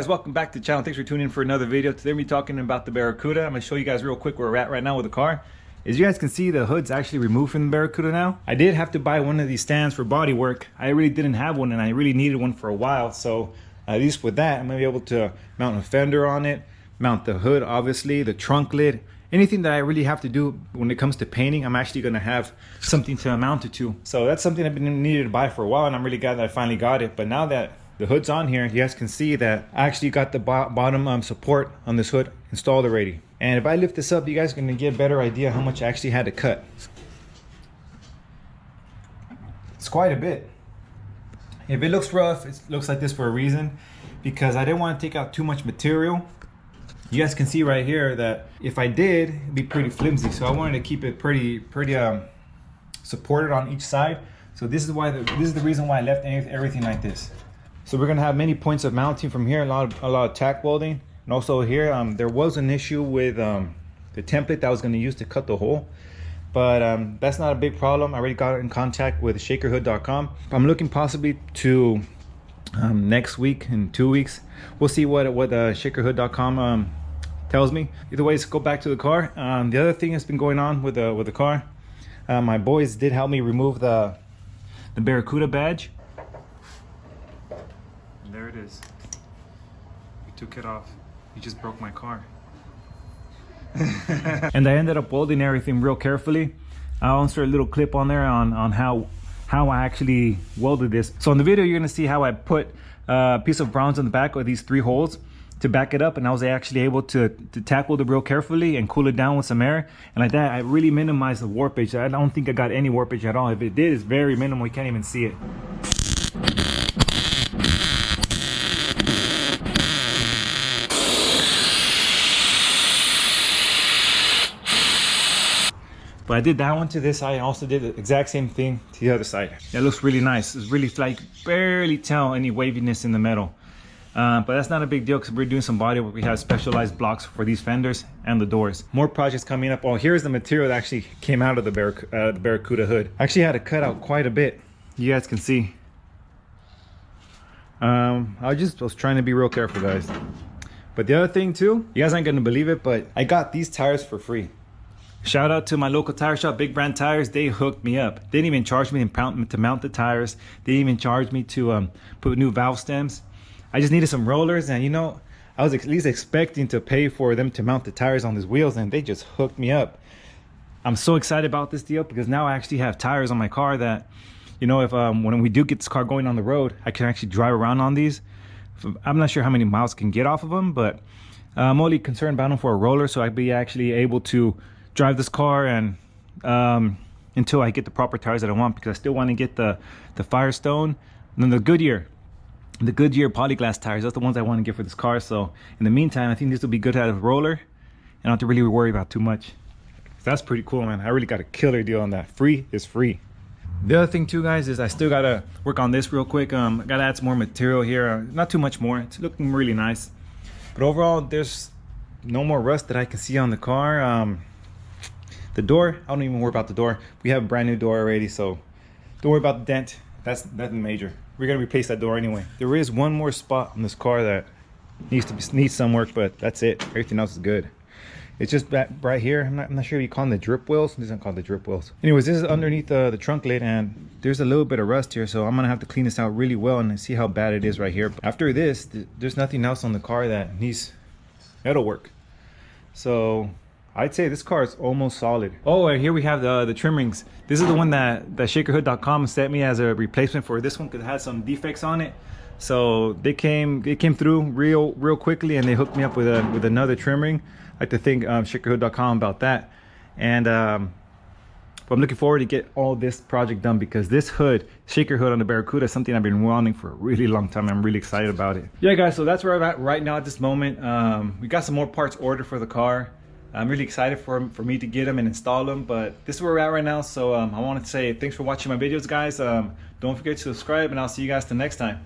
guys, welcome back to the channel. Thanks for tuning in for another video. Today we're talking about the Barracuda. I'm going to show you guys real quick where we're at right now with the car. As you guys can see, the hood's actually removed from the Barracuda now. I did have to buy one of these stands for body work. I really didn't have one and I really needed one for a while. So at least with that, I'm going to be able to mount a fender on it, mount the hood, obviously, the trunk lid. Anything that I really have to do when it comes to painting, I'm actually going to have something to mount it to. So that's something I've been needed to buy for a while, and I'm really glad that I finally got it. But now that the hood's on here, you guys can see that I actually got the bottom support on this hood installed already. And if I lift this up, you guys are going to get a better idea how much I actually had to cut. It's quite a bit. If it looks rough, it looks like this for a reason, because I didn't want to take out too much material. You guys can see right here that if I did, it'd be pretty flimsy. So I wanted to keep it pretty supported on each side. So this is the reason why I left everything like this. So we're gonna have many points of mounting from here, a lot of tack welding, and also here there was an issue with the template that I was gonna use to cut the hole, but that's not a big problem. I already got in contact with shakerhood.com. I'm looking possibly to next week, in 2 weeks, we'll see what shakerhood.com tells me. Either way, let's go back to the car. The other thing that's been going on with the car, my boys did help me remove the Barracuda badge. There it is. We took it off. You just broke my car. And I ended up welding everything real carefully. I'll insert a little clip on there on how I actually welded this. So in the video, you're gonna see how I put a piece of bronze on the back of these 3 holes to back it up, and I was actually able to tack weld it real carefully and cool it down with some air. And like that, I really minimized the warpage. I don't think I got any warpage at all. If it did, it's very minimal. You can't even see it. But I did that one to this side. I also did the exact same thing to the other side. It looks really nice. It's really like barely tell any waviness in the metal. But that's not a big deal because we're doing some body work. We have specialized blocks for these fenders and the doors. More projects coming up. Oh, here's the material that actually came out of the Barracuda hood. I actually had to cut out quite a bit. You guys can see. I was trying to be real careful, guys. But the other thing too, you guys aren't gonna believe it, but I got these tires for free. Shout out to my local tire shop, Big Brand Tires. They hooked me up. They didn't even charge me to mount the tires. They didn't even charge me to put new valve stems. I just needed some rollers, and you know, I was at least expecting to pay for them to mount the tires on these wheels, and they just hooked me up. I'm so excited about this deal because now I actually have tires on my car that, you know, if when we do get this car going on the road, I can actually drive around on these. I'm not sure how many miles I can get off of them, but I'm only concerned about them for a roller, so I'd be actually able to drive this car and until I get the proper tires that I want, because I still want to get the Firestone and then the Goodyear polyglass tires. That's the ones I want to get for this car. So in the meantime, I think this will be good to have a roller and not have to really worry about too much. So that's pretty cool, man. I really got a killer deal on that. Free is free. The other thing too, guys, is I still gotta work on this real quick. I gotta add some more material here. Not too much more. It's looking really nice, but overall there's no more rust that I can see on the car. The door, I don't even worry about the door. We have a brand new door already, so don't worry about the dent. That's nothing major. We're gonna replace that door anyway. There is one more spot on this car that needs some work, but that's it. Everything else is good. It's just that right here. I'm not sure if you call them the drip wheels. These aren't called the drip wheels. Anyways, this is underneath the trunk lid, and there's a little bit of rust here, so I'm gonna have to clean this out really well and see how bad it is right here. After this, there's nothing else on the car that needs metal work. So I'd say this car is almost solid. Oh, and here we have the trim rings. This is the one that shakerhood.com sent me as a replacement for this one because it had some defects on it. So they came through real quickly, and they hooked me up with another trim ring. I like to thank shakerhood.com about that. And but I'm looking forward to get all this project done, because this hood, shaker hood on the Barracuda, is something I've been wanting for a really long time. I'm really excited about it. Yeah, guys, so that's where I'm at right now at this moment. We got some more parts ordered for the car. I'm really excited for me to get them and install them, but this is where we're at right now. So I want to say thanks for watching my videos, guys. Don't forget to subscribe, and I'll see you guys the next time.